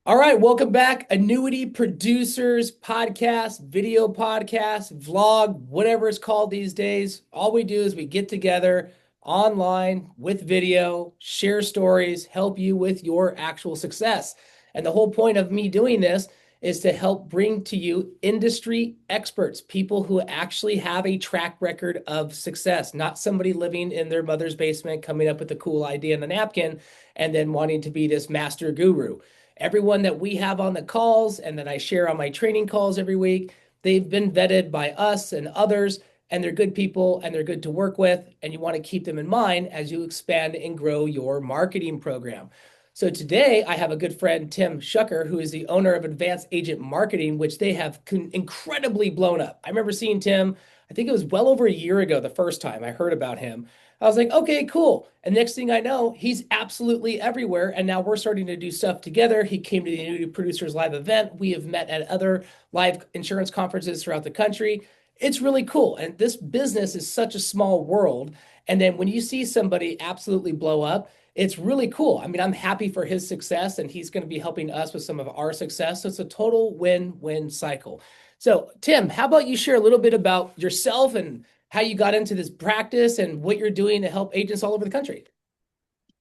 All right, welcome back. Annuity Producers Podcast, video podcast, vlog, whatever it's called these days. All we do is we get together online with video, share stories, help you with your actual success. And the whole point of me doing this is to help bring to you industry experts, people who actually have a track record of success, not somebody living in their mother's basement coming up with a cool idea on a napkin and then wanting to be this master guru. Everyone that we have on the calls and that I share on my training calls every week, they've been vetted by us and others, and they're good people and they're good to work with. And you want to keep them in mind as you expand and grow your marketing program. So today I have a good friend, Tim Shucker, who is the owner of Advanced Agent Marketing, which they have incredibly blown up. I remember seeing Tim, I think it was well over a year ago, the first time I heard about him. I was like, okay, cool. And next thing I know, he's absolutely everywhere. And now we're starting to do stuff together. He came to the Annuity Producers Live event. We have met at other live insurance conferences throughout the country. It's really cool. And this business is such a small world. And then when you see somebody absolutely blow up, it's really cool. I mean, I'm happy for his success, and he's going to be helping us with some of our success. So it's a total win-win cycle. So, Tim, how about you share a little bit about yourself and how you got into this practice and what you're doing to help agents all over the country?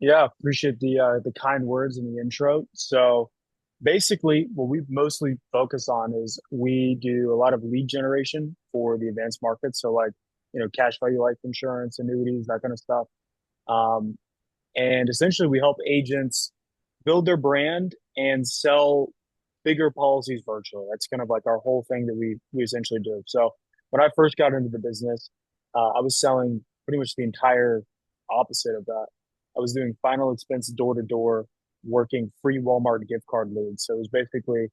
Yeah, appreciate the kind words in the intro. So basically, what we mostly focus on is we do a lot of lead generation for the advanced market. So like, cash value life insurance, annuities, that kind of stuff. Um, and essentially we help agents build their brand and sell bigger policies virtually. That's kind of like our whole thing that we essentially do. So when I first got into the business, I was selling pretty much the entire opposite of that. I was doing final expense door to door, working free Walmart gift card leads. So it was basically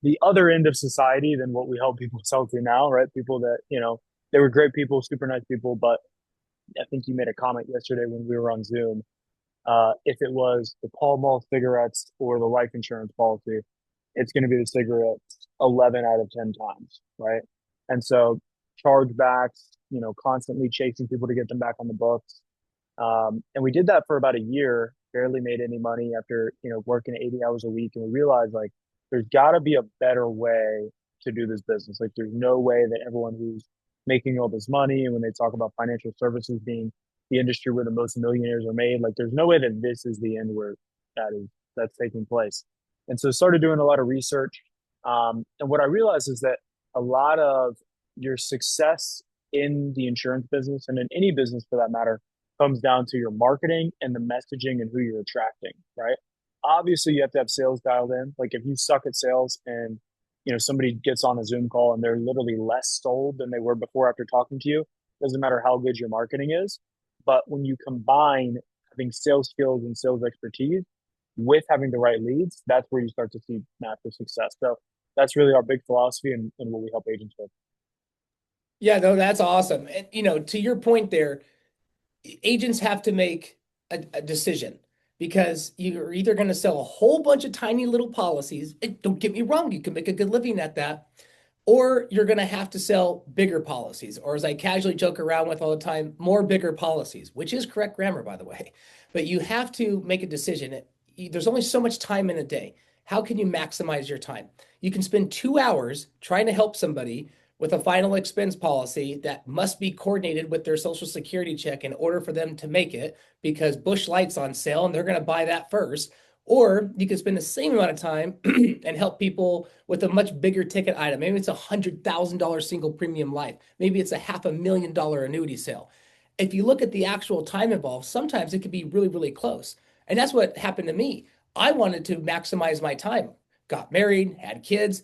the other end of society than what we help people sell to now, right? People that, they were great people, super nice people, but I think you made a comment yesterday when we were on Zoom. If it was the Pall Mall cigarettes or the life insurance policy, it's going to be the cigarettes 11 out of 10 times, right? And so chargebacks, constantly chasing people to get them back on the books. And we did that for about a year, barely made any money after, working 80 hours a week. And we realized like there's got to be a better way to do this business. Like there's no way that everyone who's making all this money, and when they talk about financial services being the industry where the most millionaires are made, like there's no way that this is the end where that's taking place. And so started doing a lot of research. And what I realized is that a lot of your success in the insurance business and in any business for that matter comes down to your marketing and the messaging and who you're attracting, right? Obviously, you have to have sales dialed in. Like if you suck at sales and somebody gets on a Zoom call and they're literally less sold than they were before after talking to you, doesn't matter how good your marketing is. But when you combine having sales skills and sales expertise with having the right leads, that's where you start to see massive success. So that's really our big philosophy and what we help agents with. Yeah, no, that's awesome. And to your point there, agents have to make a decision because you're either going to sell a whole bunch of tiny little policies. Don't get me wrong, you can make a good living at that, or you're going to have to sell bigger policies, or as I casually joke around with all the time, more bigger policies, which is correct grammar, by the way. But you have to make a decision. There's only so much time in a day. How can you maximize your time? You can spend 2 hours trying to help somebody with a final expense policy that must be coordinated with their social security check in order for them to make it because Bush Light's on sale and they're going to buy that first. Or you can spend the same amount of time and help people with a much bigger ticket item. Maybe it's $100,000 single premium life. Maybe it's a $500,000 annuity sale. If you look at the actual time involved, sometimes it could be really, really close. And that's what happened to me. I wanted to maximize my time, got married, had kids.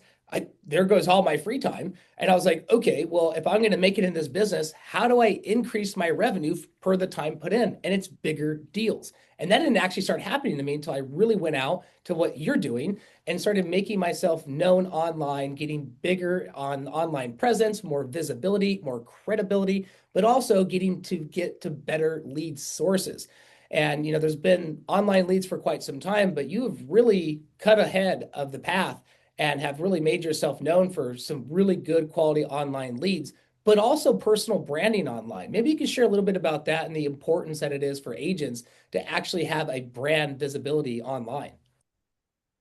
There goes all my free time. And I was like, okay, well, if I'm going to make it in this business, how do I increase my revenue per the time put in? And it's bigger deals. And that didn't actually start happening to me until I really went out to what you're doing and started making myself known online, getting bigger on online presence, more visibility, more credibility, but also get to better lead sources. And there's been online leads for quite some time, but you have really cut ahead of the path and have really made yourself known for some really good quality online leads, but also personal branding online. Maybe you could share a little bit about that and the importance that it is for agents to actually have a brand visibility online.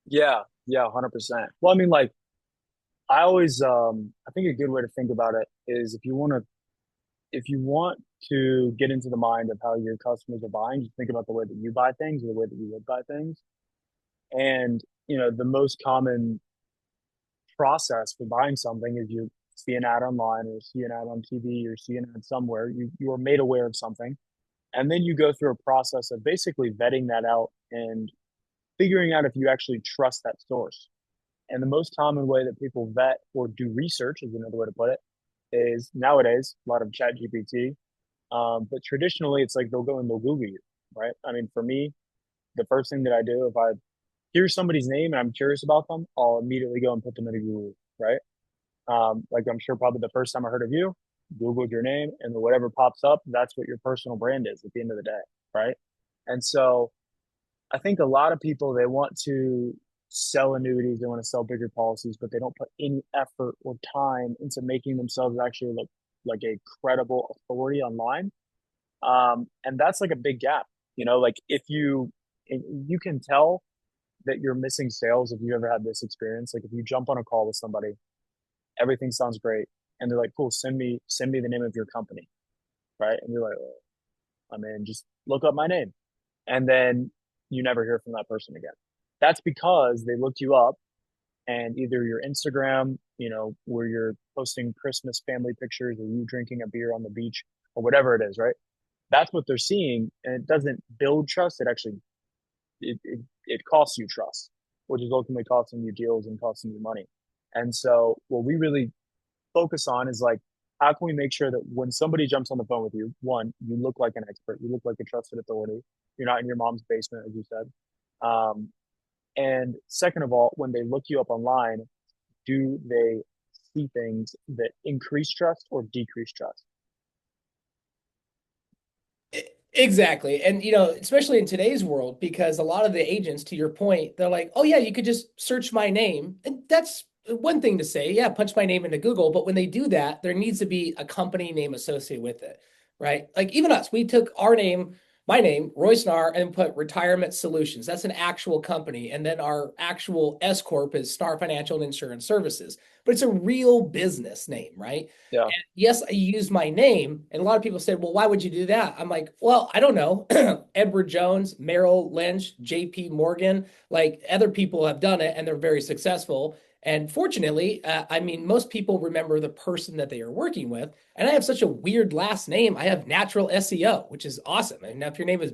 Yeah, yeah, 100%. Well, I mean, like I always, I think a good way to think about it is if you want to get into the mind of how your customers are buying, just think about the way that you buy things or the way that you would buy things. And, the most common process for buying something is you see an ad online or see an ad on TV or see an ad somewhere. You are made aware of something. And then you go through a process of basically vetting that out and figuring out if you actually trust that source. And the most common way that people vet or do research, is another way to put it, is nowadays a lot of chat GPT. But traditionally, it's like they'll go and they'll Google you, right? I mean, for me, the first thing that I do if I hear somebody's name and I'm curious about them, I'll immediately go and put them into Google, right? Like I'm sure probably the first time I heard of you, Googled your name, and whatever pops up, that's what your personal brand is at the end of the day, right? And so I think a lot of people they want to sell annuities, they want to sell bigger policies, but they don't put any effort or time into making themselves actually look like a credible authority online. And that's like a big gap. Like if you can tell that you're missing sales if you ever had this experience. Like if you jump on a call with somebody, everything sounds great, and they're like, "Cool, send me the name of your company," right? And you're like, oh, "I mean, just look up my name," and then you never hear from that person again. That's because they looked you up and either your Instagram, where you're posting Christmas family pictures or you drinking a beer on the beach or whatever it is, right? That's what they're seeing, and it doesn't build trust. It actually it costs you trust, which is ultimately costing you deals and costing you money. And so, what we really focus on is like, how can we make sure that when somebody jumps on the phone with you, one, you look like an expert, you look like a trusted authority, you're not in your mom's basement, as you said. And second of all, when they look you up online, do they see things that increase trust or decrease trust? Exactly. And especially in today's world, because a lot of the agents, to your point, they're like, oh yeah, you could just search my name. And that's one thing to say, yeah, punch my name into Google. But when they do that, there needs to be a company name associated with it, right? Like even us, we took our name, my name, Roy Snar, and put Retirement Solutions. That's an actual company. And then our actual S Corp is Snar Financial and Insurance Services. But it's a real business name, right? Yeah, Yes, I use my name. And a lot of people said, well, why would you do that? I'm like, well, I don't know. Edward Jones, Merrill Lynch, JP Morgan, like other people have done it and they're very successful. And fortunately, I mean, most people remember the person that they are working with. And I have such a weird last name. I have natural SEO, which is awesome. And now if your name is,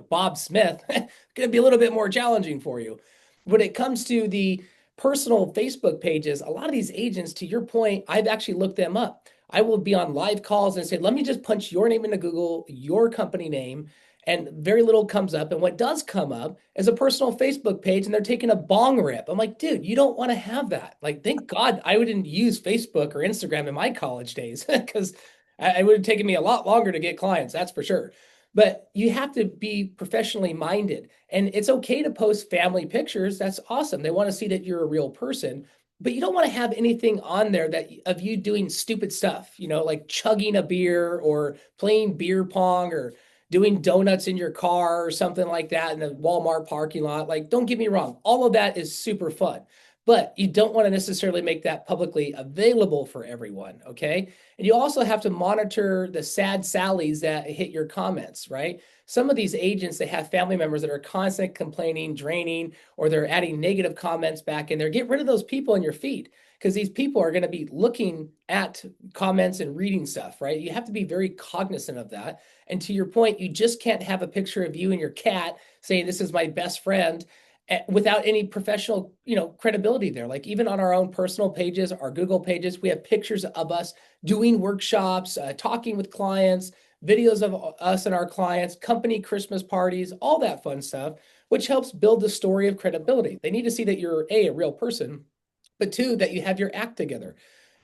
Bob Smith, it's going to be a little bit more challenging for you. When it comes to the personal Facebook pages, a lot of these agents, to your point, I've actually looked them up. I will be on live calls and say, let me just punch your name into Google, your company name, and very little comes up. And what does come up is a personal Facebook page, and they're taking a bong rip. I'm like, dude, you don't want to have that. Like, thank God I wouldn't use Facebook or Instagram in my college days because it would have taken me a lot longer to get clients, that's for sure. But you have to be professionally minded. And it's okay to post family pictures. That's awesome. They want to see that you're a real person, but you don't want to have anything on there that of you doing stupid stuff, like chugging a beer or playing beer pong or doing donuts in your car or something like that in the Walmart parking lot. Like, don't get me wrong, all of that is super fun, but you don't want to necessarily make that publicly available for everyone. Okay. And you also have to monitor the sad sallies that hit your comments, right? Some of these agents, they have family members that are constantly complaining, draining, or they're adding negative comments back in there. Get rid of those people in your feed because these people are going to be looking at comments and reading stuff, right? You have to be very cognizant of that. And to your point, you just can't have a picture of you and your cat saying, this is my best friend without any professional, credibility there. Like even on our own personal pages, our Google pages, we have pictures of us doing workshops, talking with clients, videos of us and our clients, company Christmas parties, all that fun stuff, which helps build the story of credibility. They need to see that you're a real person, but two, that you have your act together.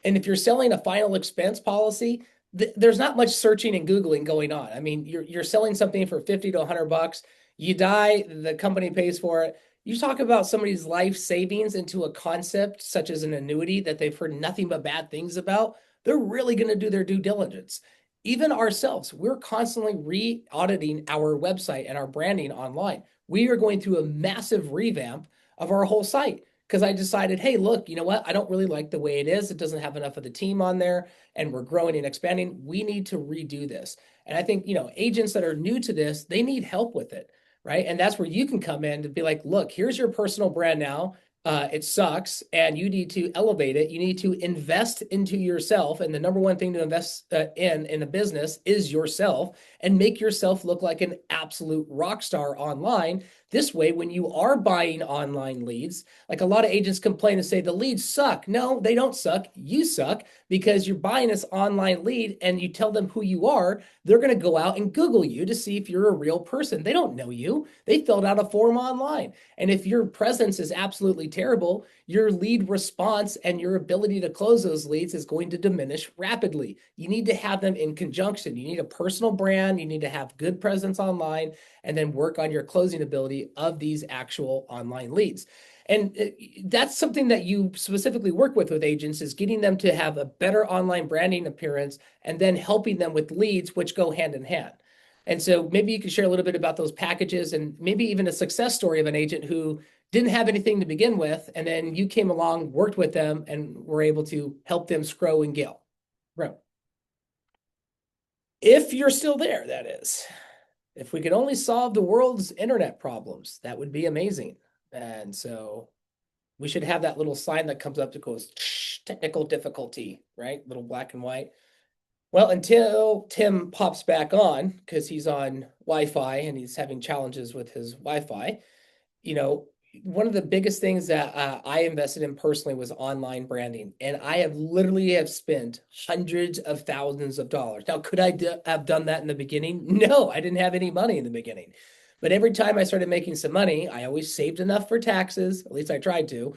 And if you're selling a final expense policy, there's not much searching and Googling going on. I mean, you're selling something for 50 to 100 bucks. You die, the company pays for it. You talk about somebody's life savings into a concept such as an annuity that they've heard nothing but bad things about, they're really going to do their due diligence. Even ourselves, we're constantly re auditing our website and our branding online. We are going through a massive revamp of our whole site because I decided, hey, look, you know what? I don't really like the way it is. It doesn't have enough of the team on there, and we're growing and expanding. We need to redo this. And I think, agents that are new to this, they need help with it, right? And that's where you can come in to be like, look, here's your personal brand now. It sucks, and you need to elevate it. You need to invest into yourself, and the number one thing to invest in a business is yourself, and make yourself look like an absolute rock star online. This way, when you are buying online leads, like a lot of agents complain and say the leads suck. No, they don't suck. You suck because you're buying this online lead and you tell them who you are. They're going to go out and Google you to see if you're a real person. They don't know you. They filled out a form online. And if your presence is absolutely terrible, your lead response and your ability to close those leads is going to diminish rapidly. You need to have them in conjunction. You need a personal brand, you need to have good presence online, and then work on your closing ability of these actual online leads. And that's something that you specifically work with agents, is getting them to have a better online branding appearance and then helping them with leads, which go hand in hand. And so maybe you could share a little bit about those packages and maybe even a success story of an agent who didn't have anything to begin with, and then you came along, worked with them, and were able to help them grow and grow. If you're still there, that is. If we could only solve the world's internet problems, that would be amazing. And so we should have that little sign that comes up that goes technical difficulty, right? Little black and white. Well, until Tim pops back on because he's on Wi-Fi and he's having challenges with his Wi-Fi, you know, one of the biggest things that I invested in personally was online branding, and I have literally spent hundreds of thousands of dollars. Now, could I have done that in the beginning? No, I didn't have any money in the beginning. But every time I started making some money, I always saved enough for taxes. At least I tried to.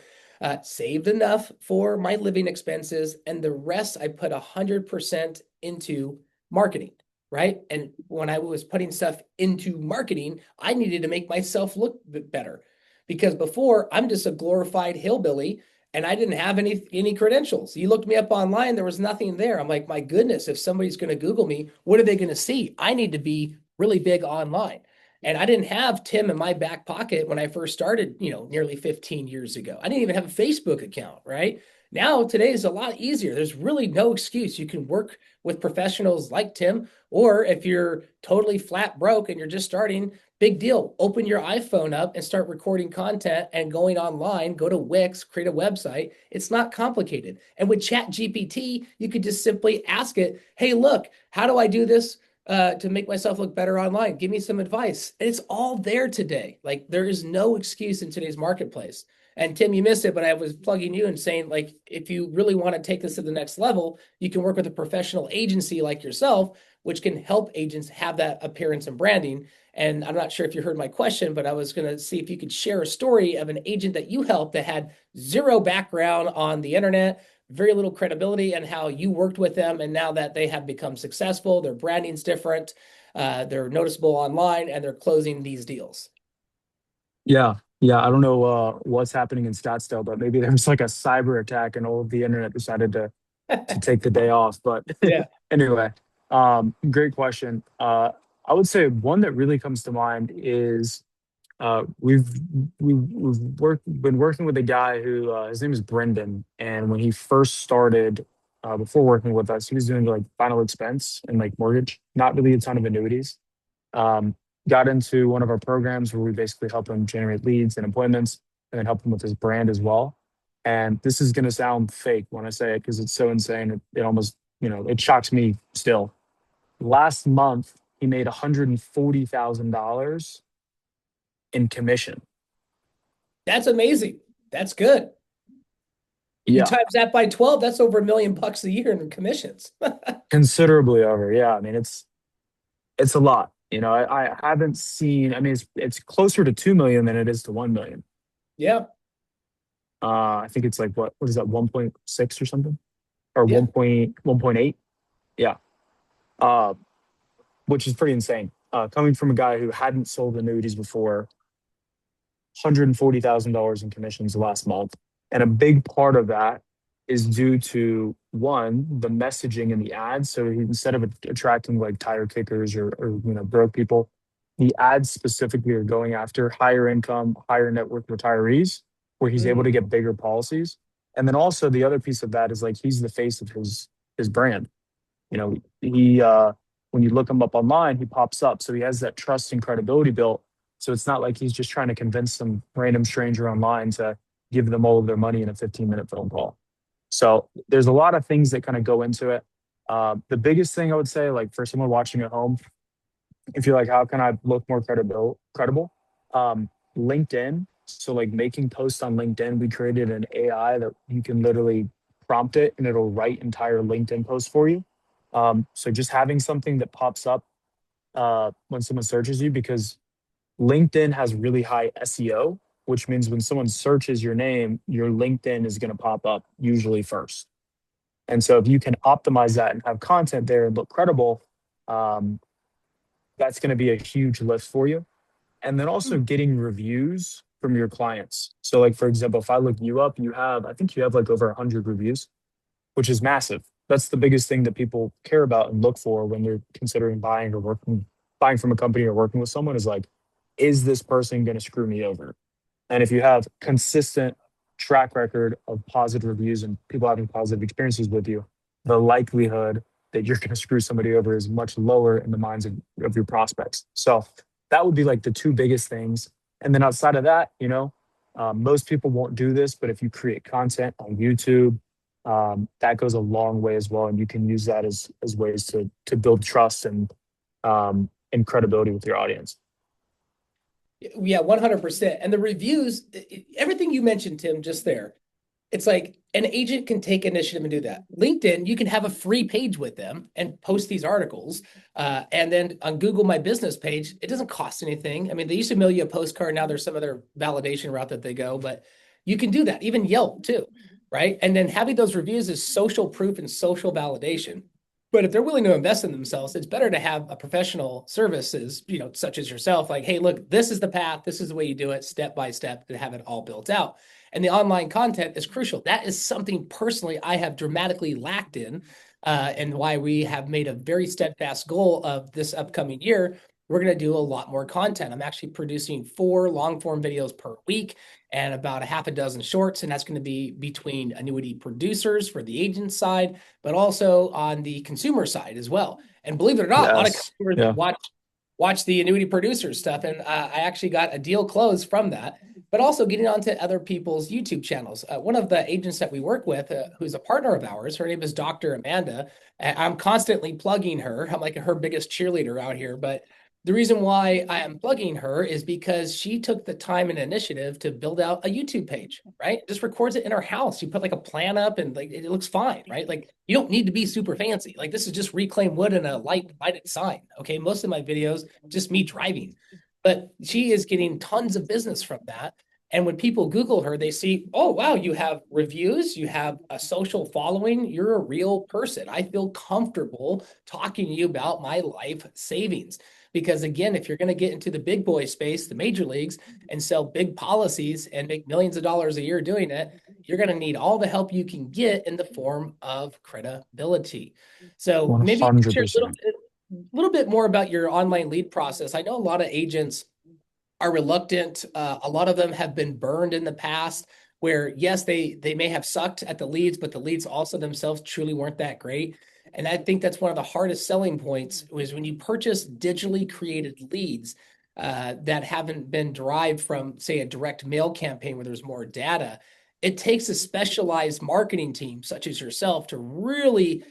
Saved enough for my living expenses, and the rest I put 100% into marketing, right? And when I was putting stuff into marketing, I needed to make myself look better because before I'm just a glorified hillbilly and I didn't have any credentials. You looked me up online, there was nothing there. I'm like, my goodness, if somebody's going to Google me, what are they going to see? I need to be really big online. And I didn't have Tim in my back pocket when I first started, nearly 15 years ago. I didn't even have a Facebook account, right? Now, today is a lot easier. There's really no excuse. You can work with professionals like Tim, or if you're totally flat broke and you're just starting, big deal. Open your iPhone up and start recording content and going online, go to Wix, create a website. It's not complicated. And with Chat GPT, you could just simply ask it, hey, look, how do I do this to make myself look better online? Give me some advice. And it's all there today. Like, there is no excuse in today's marketplace. And Tim, you missed it, but I was plugging you and saying, like, if you really want to take this to the next level, you can work with a professional agency like yourself, which can help agents have that appearance and branding. And I'm not sure if you heard my question, but I was going to see if you could share a story of an agent that you helped that had zero background on the internet, very little credibility, and how you worked with them. And now that they have become successful, their branding's different, they're noticeable online, and they're closing these deals. Yeah, yeah. I don't know what's happening in Scottsdale, but maybe there was like a cyber attack and all of the internet decided to take the day off. But Yeah. anyway, great question. I would say one that really comes to mind is we've been working with a guy who his name is Brendan, and when he first started, before working with us, he was doing like final expense and like mortgage, not really a ton of annuities. Um, Got into one of our programs where we basically help him generate leads and appointments, and then help him with his brand as well. And this is going to sound fake when I say it because it's so insane. It almost, it shocks me still. Last month, he made $140,000 in commission. That's amazing. That's good. You Yeah, times that by 12, that's over $1 million a year in commissions. considerably over. Yeah, I mean it's a lot. I haven't seen. I mean, it's closer to 2 million than it is to 1 million. Yeah. I think it's like what is that, 1.6 or something, or Yeah. 1.8? Yeah, uh, which is pretty insane. Coming from a guy who hadn't sold annuities before, $140,000 in commissions last month. And a big part of that is due to one, the messaging in the ads. So instead of attracting like tire kickers or broke people, the ads specifically are going after higher income, higher net worth retirees. where he's able to Mm. get bigger policies. And then also the other piece of that is like he's the face of his brand. You know, he when you look him up online, he pops up. So he has that trust and credibility built. So it's not like he's just trying to convince some random stranger online to give them all of their money in a 15-minute phone call. So there's a lot of things that kind of go into it. The biggest thing I would say, like for someone watching at home, if you're like, how can I look more credible? Um, LinkedIn. So like making posts on LinkedIn, we created an AI that you can literally prompt it and it'll write entire LinkedIn posts for you. So just having something that pops up when someone searches you, because LinkedIn has really high SEO, which means when someone searches your name, your LinkedIn is going to pop up usually first. And so if you can optimize that and have content there and look credible, um, that's going to be a huge lift for you. And then also getting reviews from your clients. So, like for example, if I look you up, I think you have like over 100 reviews, which is massive. That's the biggest thing that people care about and look for when they're considering buying from a company or working with someone is like, is this person going to screw me over? And if you have consistent track record of positive reviews and people having positive experiences with you, the likelihood that you're going to screw somebody over is much lower in the minds of your prospects. So that would be like the two biggest things. And then outside of that, most people won't do this, but if you create content on YouTube, that goes a long way as well. And you can use that as ways to build trust and credibility with your audience. Yeah, 100%. And the reviews, everything you mentioned, Tim, just there, it's like an agent can take initiative and do that. LinkedIn, you can have a free page with them and post these articles. And then on Google My Business page, it doesn't cost anything. I mean, they used to mail you a postcard. Now there's some other validation route that they go, but you can do that. Even Yelp too, right? And then having those reviews is social proof and social validation. But if they're willing to invest in themselves, it's better to have a professional services, such as yourself, like, hey, look, this is the path, this is the way you do it, step by step, to have it all built out. And the online content is crucial. That is something personally I have dramatically lacked in, and why we have made a very steadfast goal of this upcoming year. We're going to do a lot more content. I'm actually producing 4 long form videos per week and about a half a dozen shorts. And that's going to be between annuity producers for the agent side, but also on the consumer side as well. And believe it or not, a lot of Yes. customers Yeah. watch the annuity producers stuff, and I actually got a deal closed from that. But also getting onto other people's YouTube channels. One of the agents that we work with, who's a partner of ours, her name is Dr. Amanda. I'm constantly plugging her. I'm like her biggest cheerleader out here. But the reason why I am plugging her is because she took the time and initiative to build out a YouTube page, right? Just records it in her house. She put like a plan up and like it looks fine, right? Like you don't need to be super fancy. Like this is just reclaim wood and a lighted sign. Okay. Most of my videos, just me driving. But she is getting tons of business from that. And when people Google her, they see, oh, wow, you have reviews, you have a social following, you're a real person. I feel comfortable talking to you about my life savings. Because again, if you're going to get into the big boy space, the major leagues, and sell big policies and make millions of dollars a year doing it, you're going to need all the help you can get in the form of credibility. So maybe you can share a 100%. little bit more about your online lead process. I know a lot of agents are reluctant. A lot of them have been burned in the past where, yes, they may have sucked at the leads, but the leads also themselves truly weren't that great. And I think that's one of the hardest selling points is when you purchase digitally created leads that haven't been derived from, say, a direct mail campaign where there's more data. It takes a specialized marketing team such as yourself to really,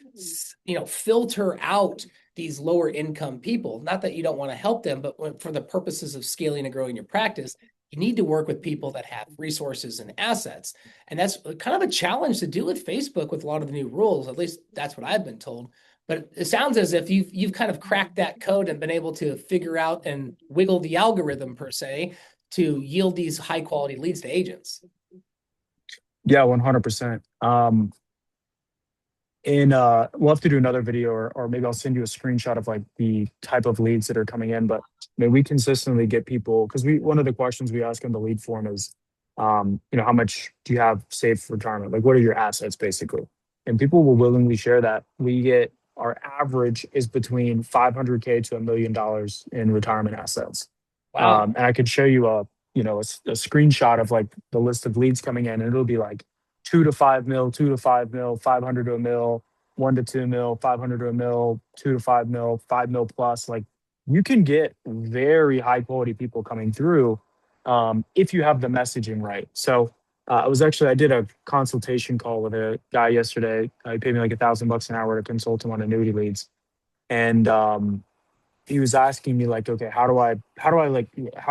filter out these lower income people. Not that you don't want to help them, but for the purposes of scaling and growing your practice, you need to work with people that have resources and assets. And that's kind of a challenge to do with Facebook with a lot of the new rules. At least that's what I've been told. But it sounds as if you've kind of cracked that code and been able to figure out and wiggle the algorithm per se to yield these high quality leads to agents. Yeah, 100%. We'll have to do another video, or maybe I'll send you a screenshot of like the type of leads that are coming in. But I mean, we consistently get people because one of the questions we ask in the lead form is, how much do you have saved for retirement? Like, what are your assets basically? And people will willingly share that. We get our average is between 500K to $1 million in retirement assets. Wow. And I could show you a screenshot of like the list of leads coming in, and it'll be like 2 to 5 mil, 2 to 5 mil, 500 to a mil, 1 to 2 mil, 500 to a mil, 2 to 5 mil, 5 mil plus. Like you can get very high quality people coming through if you have the messaging right. So I did a consultation call with a guy yesterday. He paid me like $1,000 an hour to consult him on annuity leads, and he was asking me like, okay, how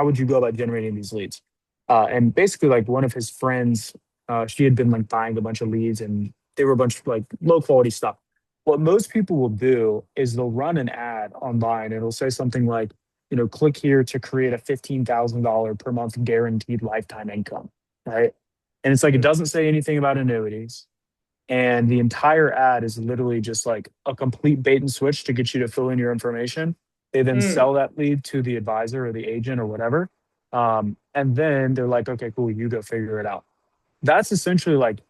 would you go about generating these leads? And basically, like one of his friends, she had been like buying a bunch of leads, and they were a bunch of like low quality stuff. What most people will do is they'll run an ad online. And it'll say something like, click here to create a $15,000 per month guaranteed lifetime income, right? And it's like it Mm, doesn't say anything about annuities. And the entire ad is literally just like a complete bait and switch to get you to fill in your information. They then mm. sell that lead to the advisor or the agent or whatever. And then they're like, okay, cool, you go figure it out. That's essentially like,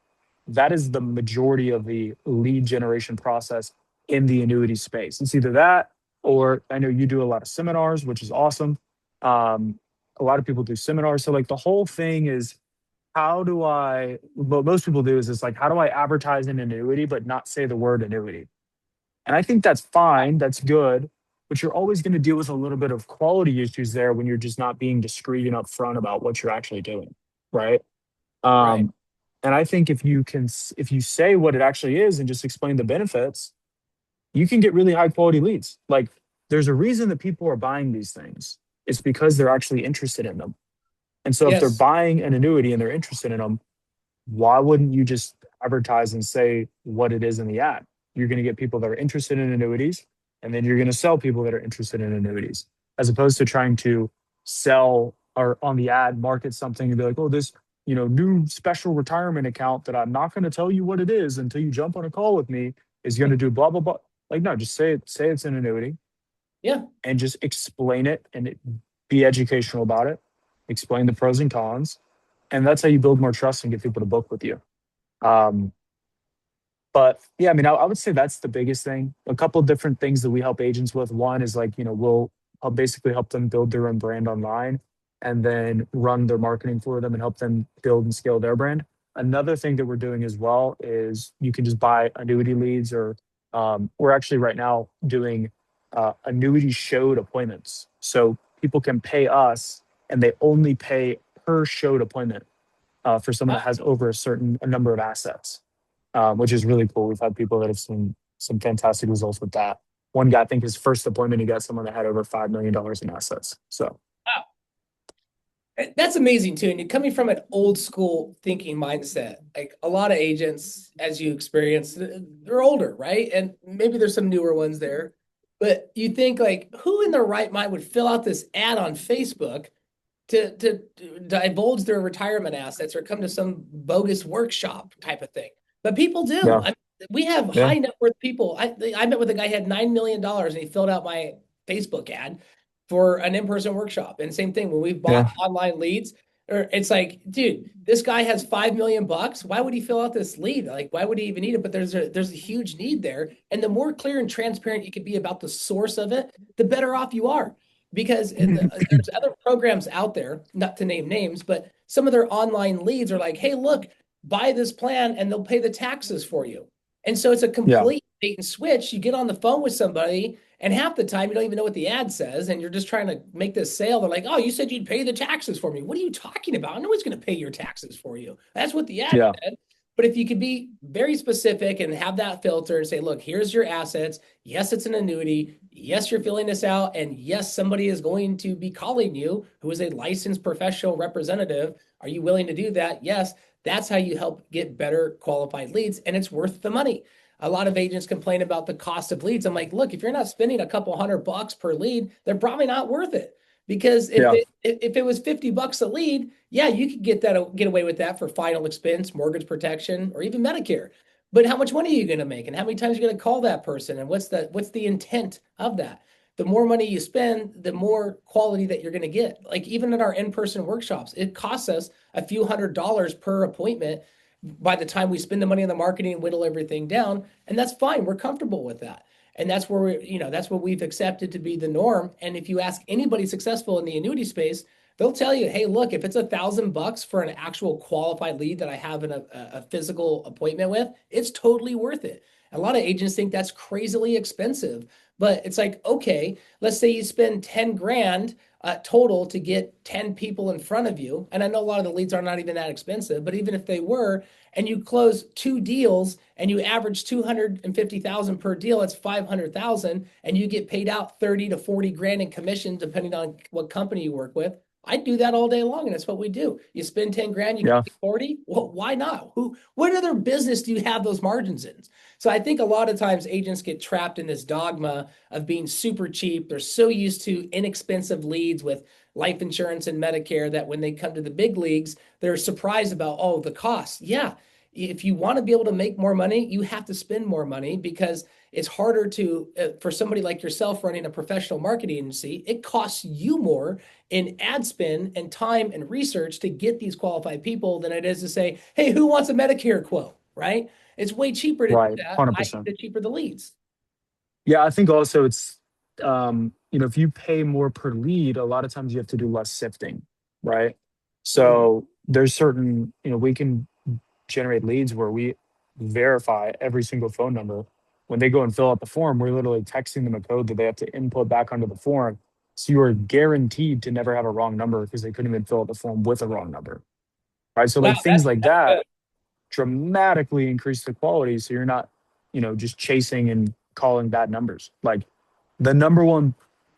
that is the majority of the lead generation process in the annuity space. It's either that, or I know you do a lot of seminars, which is awesome. A lot of people do seminars. So, like, the whole thing is, what most people do is it's like, how do I advertise an annuity but not say the word annuity? And I think that's fine, that's good, but you're always going to deal with a little bit of quality issues there when you're just not being discreet and upfront about what you're actually doing, right? Right. Um, and I think if you say what it actually is and just explain the benefits, you can get really high quality leads. Like there's a reason that people are buying these things. It's because they're actually interested in them. And so if they're Yes. buying an annuity and they're interested in them, why wouldn't you just advertise and say what it is in the ad? You're going to get people that are interested in annuities, and then you're going to sell people that are interested in annuities, as opposed to trying to sell or on the ad market something and be like, oh, this new special retirement account that I'm not going to tell you what it is until you jump on a call with me is going to do blah blah blah. Like no, just say it's an annuity Yeah. and just explain it and be educational about it. Explain the pros and cons, and that's how you build more trust and get people to book with you. Um, but yeah, I mean, I would say that's the biggest thing. A couple of different things that we help agents with. One is like, we'll basically help them build their own brand online and then run their marketing for them and help them build and scale their brand. Another thing that we're doing as well is you can just buy annuity leads, or we're actually right now doing annuity showed appointments. So people can pay us and they only pay per showed appointment for someone that has over a number of assets, which is really cool. We've had people that have seen some fantastic results with that. One guy, I think his first appointment, he got someone that had over $5 million in assets. So Wow. That's amazing too. And you're coming from an old school thinking mindset. Like a lot of agents, as you experience, they're older, right? And maybe there's some newer ones there. But you think like, who in their right mind would fill out this ad on Facebook to divulge their retirement assets or come to some bogus workshop type of thing? But people do. yeah, We have yeah, high net worth people. I met with a guy who had $9 million and he filled out my Facebook ad for an in-person workshop. And same thing when we've bought yeah, online leads, or it's like, dude, this guy has 5 million bucks. Why would he fill out this lead? Like, why would he even need it? But there's a huge need there. And the more clear and transparent you can be about the source of it, the better off you are. Because there's other programs out there, not to name names, but some of their online leads are like, hey, look, buy this plan and they'll pay the taxes for you. And so it's a yeah, complete bait and switch. You get on the phone with somebody and half the time, you don't even know what the ad says, and you're just trying to make this sale. They're like, "Oh, you said you'd pay the taxes for me. What are you talking about? Nobody's going to pay your taxes for you." That's what the ad yeah, said. But if you could be very specific and have that filter and say, "Look, here's your assets. Yes, it's an annuity. Yes, you're filling this out, and yes, somebody is going to be calling you who is a licensed professional representative. Are you willing to do that?" Yes, that's how you help get better qualified leads, and it's worth the money. A lot of agents complain about the cost of leads. I'm like, look, if you're not spending a couple $100 per lead, they're probably not worth it. Because yeah, if it was $50 a lead, yeah, you could get away with that for final expense, mortgage protection, or even Medicare. But how much money are you going to make, and how many times are you going to call that person, and what's the intent of that? The more money you spend, the more quality that you're going to get. Like even at our in-person workshops, it costs us a few $100s per appointment by the time we spend the money on the marketing and whittle everything down. And that's fine. We're comfortable with that. And that's where that's what we've accepted to be the norm. And if you ask anybody successful in the annuity space, They'll tell you, hey, look, if it's $1,000 for an actual qualified lead that I have a physical appointment with, it's totally worth it. A lot of agents think that's crazily expensive, but it's like, okay, let's say you spend 10 grand total to get 10 people in front of you. And I know a lot of the leads are not even that expensive, but even if they were, and you close two deals and you average 250,000 per deal, it's 500,000, and you get paid out 30 to 40 grand in commission, depending on what company you work with. I'd do that all day long, and that's what we do. You spend 10 grand, you Yeah. make 40. Well, why not? What other business do you have those margins in? So I think a lot of times agents get trapped in this dogma of being super cheap. They're so used to inexpensive leads with life insurance and Medicare that when they come to the big leagues, they're surprised about, oh, the cost. Yeah. If you want to be able to make more money, you have to spend more money because it's harder to, for somebody like yourself running a professional marketing agency, it costs you more in ad spend and time and research to get these qualified people than it is to say, hey, who wants a Medicare quote, right? It's way cheaper to do Right. that, i.e. 100%. the cheaper the leads. Yeah, I think also it's if you pay more per lead, a lot of times you have to do less sifting, right? Mhm. So there's certain, we can generate leads where we verify every single phone number. When they go and fill out the form, we're literally texting them a code that they have to input back onto the form. So you are guaranteed to never have a wrong number because they couldn't even fill out the form with a wrong number. Right. So Wow, like things like that's that good. dramatically increase the quality. So you're not, just chasing and calling bad numbers. Like the number one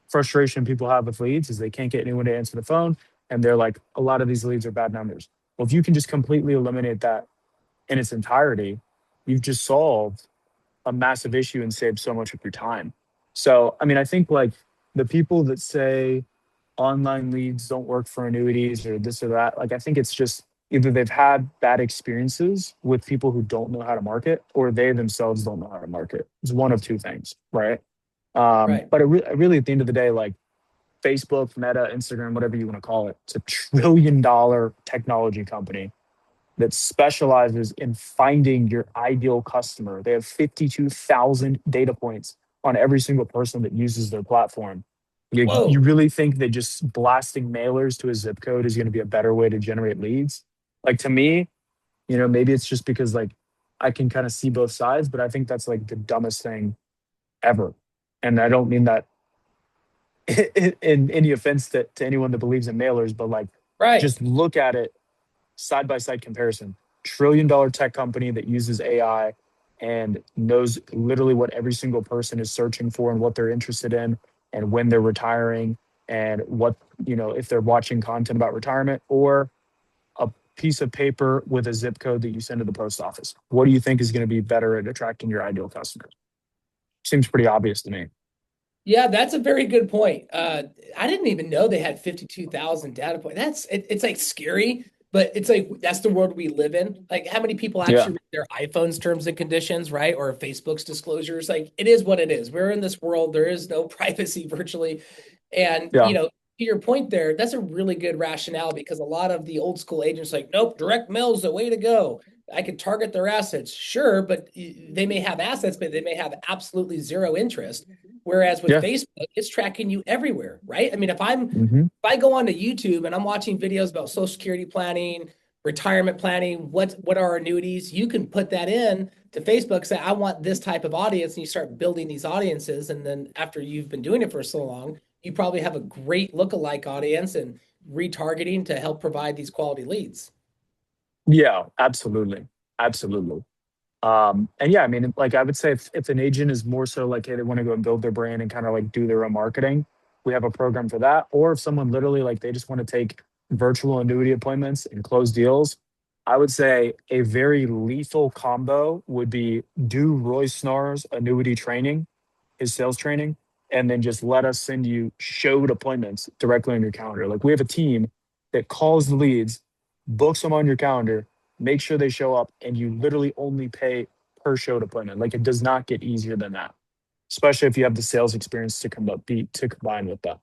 frustration people have with leads is they can't get anyone to answer the phone. And they're like, a lot of these leads are bad numbers. Well, if you can just completely eliminate that in its entirety, you've just solved a massive issue and saved so much of your time. So, I mean, I think like the people that say online leads don't work for annuities or this or that, like I think it's just either they've had bad experiences with people who don't know how to market or they themselves don't know how to market. It's one of two things, right? Right. But really, at the end of the day, like Facebook, Meta, Instagram, whatever you want to call it, it's $1 trillion technology company that specializes in finding your ideal customer. They have 52,000 data points on every single person that uses their platform. You Whoa. really think that just blasting mailers to a zip code is going to be a better way to generate leads? Like to me, maybe it's just because like I can kind of see both sides, but I think that's like the dumbest thing ever. And I don't mean that in any offense to anyone that believes in mailers, but like Right. just look at it side by side comparison. $1 trillion tech company that uses AI and knows literally what every single person is searching for and what they're interested in and when they're retiring and what, if they're watching content about retirement or a piece of paper with a zip code that you send to the post office. What do you think is going to be better at attracting your ideal customers? Seems pretty obvious to me. Yeah, that's a very good point. I didn't even know they had 52,000 data points. It's like scary, but it's like that's the world we live in. Like how many people Yeah. actually read their iPhone's terms and conditions, right? Or Facebook's disclosures? Like it is what it is. We're in this world. There is no privacy virtually. And, Yeah. to your point there, that's a really good rationale because a lot of the old school agents like, nope, direct mail is the way to go. I could target their assets, sure, but they may have assets, but they may have absolutely zero interest. Whereas with Yeah. Facebook, it's tracking you everywhere, right? I mean, Hmm. if I go onto YouTube and I'm watching videos about Social Security planning, retirement planning, what are annuities, you can put that in to Facebook, say, I want this type of audience, and you start building these audiences. And then after you've been doing it for so long, you probably have a great lookalike audience and retargeting to help provide these quality leads. Yeah, absolutely. Absolutely. And yeah, I mean, like I would say if an agent is more so like, hey, they want to go and build their brand and kind of like do their own marketing, we have a program for that. Or if someone literally like they just want to take virtual annuity appointments and close deals, I would say a very lethal combo would be do Roy Snar's annuity training, his sales training, and then just let us send you showed appointments directly on your calendar. Like we have a team that calls the leads, books them on your calendar, make sure they show up, and you literally only pay per showed appointment. Like it does not get easier than that, especially if you have the sales experience to combine with that.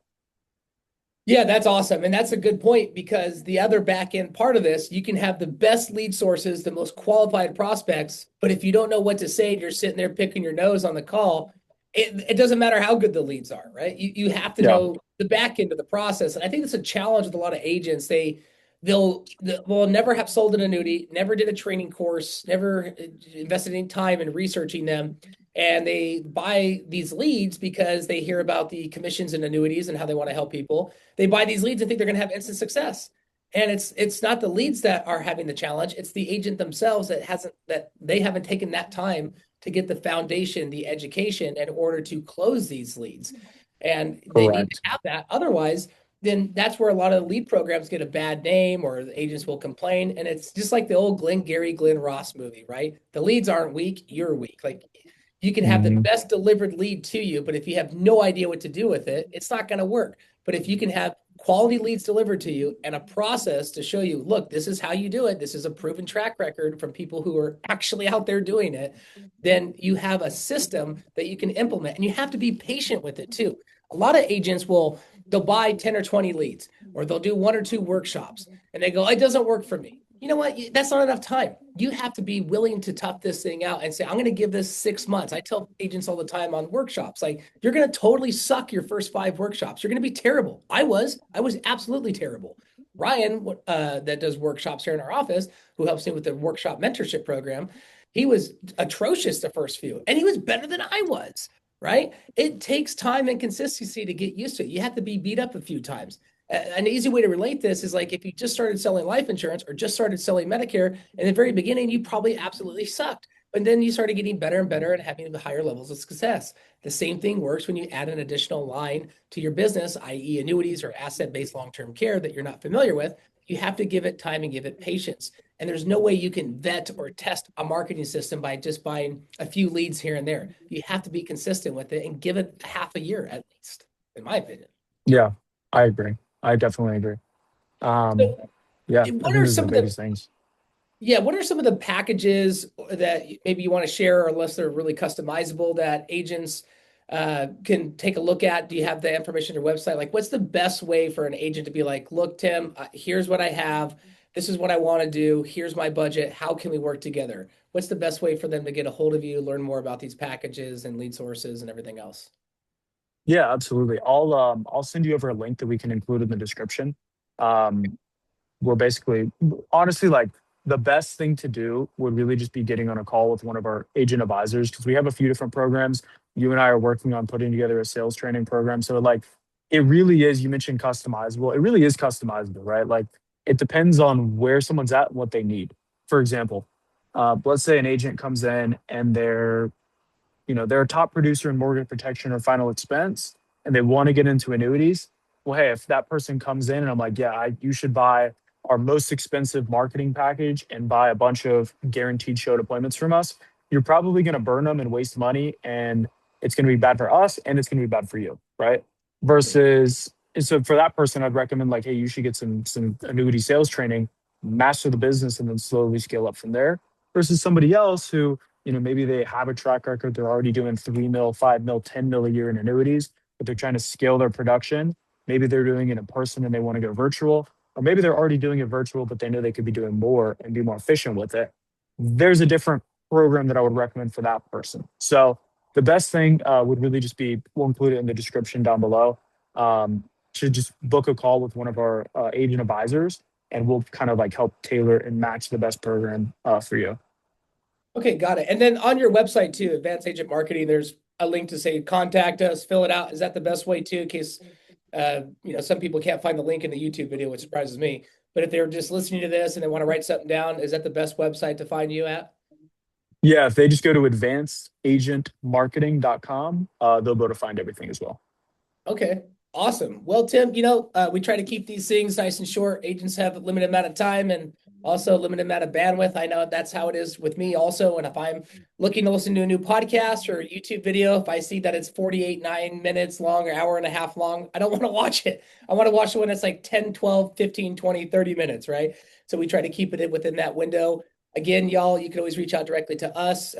Yeah, that's awesome. And that's a good point because the other back end part of this, you can have the best lead sources, the most qualified prospects, but if you don't know what to say and you're sitting there picking your nose on the call, it doesn't matter how good the leads are, right? You have to Yeah. know the back end of the process. And I think that's a challenge with a lot of agents. They'll never have sold an annuity, never did a training course, never invested any time in researching them. And they buy these leads because they hear about the commissions and annuities and how they want to help people. They buy these leads and think they're going to have instant success. And it's not the leads that are having the challenge, it's the agent themselves that they haven't taken that time to get the foundation, the education in order to close these leads. And they need to Correct. have that. Otherwise, then that's where a lot of the lead programs get a bad name or the agents will complain. And it's just like the old Glenn Ross movie, right? The leads aren't weak, you're weak. Like you can have the Hmm. best delivered lead to you, but if you have no idea what to do with it, it's not going to work. But if you can have quality leads delivered to you and a process to show you, look, this is how you do it. This is a proven track record from people who are actually out there doing it. Then you have a system that you can implement and you have to be patient with it too. A lot of agents they'll buy 10 or 20 leads or they'll do one or two workshops and they go, it doesn't work for me. You know what? That's not enough time. You have to be willing to tough this thing out and say, I'm going to give this 6 months. I tell agents all the time on workshops, like, you're going to totally suck your first 5 workshops. You're going to be terrible. I was absolutely terrible. Ryan, that does workshops here in our office, who helps me with the workshop mentorship program, he was atrocious the first few, and he was better than I was, right? It takes time and consistency to get used to it. You have to be beat up a few times. An easy way to relate this is like if you just started selling life insurance or just started selling Medicare in the very beginning, you probably absolutely sucked. But then you started getting better and better and having the higher levels of success. The same thing works when you add an additional line to your business, i.e., annuities or asset based long term care that you're not familiar with. You have to give it time and give it patience. And there's no way you can vet or test a marketing system by just buying a few leads here and there. You have to be consistent with it and give it half a year at least, in my opinion. Yeah, I agree. I definitely agree. Um, So, yeah, I what think are those are the some of the biggest things. yeah, what are some of the packages that maybe you want to share, unless they're really customizable, that agents can take a look at? Do you have the information on your website? Like, what's the best way for an agent to be like, look, Tim, here's what I have. This is what I want to do. Here's my budget. How can we work together? What's the best way for them to get a hold of you, learn more about these packages and lead sources and everything else? Yeah, absolutely. I'll send you over a link that we can include in the description. Um, we're basically honestly like the best thing to do would really just be getting on a call with one of our agent advisors because we have a few different programs. You and I are working on putting together a sales training program. So like it really is, you mentioned customizable. It really is customizable, right? Like it depends on where someone's at and what they need. For example, let's say an agent comes in and they're a top producer in mortgage protection or final expense and they want to get into annuities. Well, hey, if that person comes in and I'm like, yeah, you should buy our most expensive marketing package and buy a bunch of guaranteed showed appointments from us, you're probably going to burn them and waste money. And it's going to be bad for us and it's going to be bad for you. Right. Versus, and so for that person, I'd recommend like, hey, you should get some annuity sales training, master the business, and then slowly scale up from there. Versus somebody else who maybe they have a track record. They're already doing 3 mil, 5 mil, 10 mil a year in annuities, but they're trying to scale their production. Maybe they're doing it in person and they want to go virtual, or maybe they're already doing it virtual, but they know they could be doing more and be more efficient with it. There's a different program that I would recommend for that person. So the best thing would really just be, we'll include it in the description down below, to just book a call with one of our agent advisors and we'll kind of like help tailor and match the best program for you. Okay, got it. And then on your website too, Advanced Agent Marketing, there's a link to say contact us, fill it out. Is that the best way too, in case some people can't find the link in the YouTube video, which surprises me. But if they're just listening to this and they want to write something down, is that the best website to find you at? Yeah, if they just go to advancedagentmarketing.com, they'll be able to find everything as well. Okay, awesome. Well, Tim, we try to keep these things nice and short. Agents have a limited amount of time and also a limited amount of bandwidth. I know that's how it is with me also. And if I'm looking to listen to a new podcast or a YouTube video, if I see that it's 48, 9 minutes long or hour and a half long, I don't want to watch it. I want to watch the one that's like 10, 12, 15, 20, 30 minutes, right? So we try to keep it within that window. Again, y'all, you can always reach out directly to us.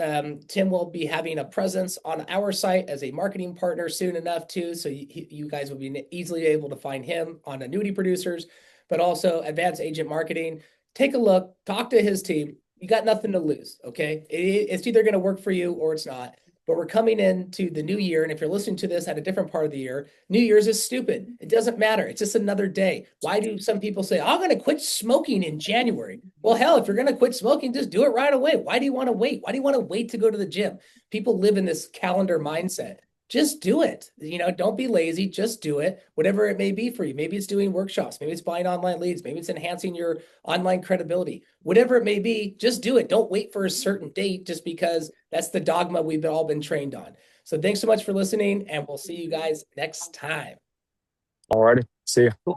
Tim will be having a presence on our site as a marketing partner soon enough, too. So you guys will be easily able to find him on Annuity Producers, but also Advanced Agent Marketing. Take a look, talk to his team. You got nothing to lose, okay? It's either going to work for you or it's not. but we're coming into the new year. And if you're listening to this at a different part of the year, New Year's is stupid. It doesn't matter. It's just another day. Why do some people say, I'm going to quit smoking in January? Well, hell, if you're going to quit smoking, just do it right away. Why do you want to wait? Why do you want to wait to go to the gym? People live in this calendar mindset. Just do it. Don't be lazy. Just do it, whatever it may be for you. Maybe it's doing workshops. Maybe it's buying online leads. Maybe it's enhancing your online credibility. Whatever it may be, just do it. Don't wait for a certain date just because that's the dogma we've all been trained on. So thanks so much for listening, and we'll see you guys next time. Alrighty. See ya.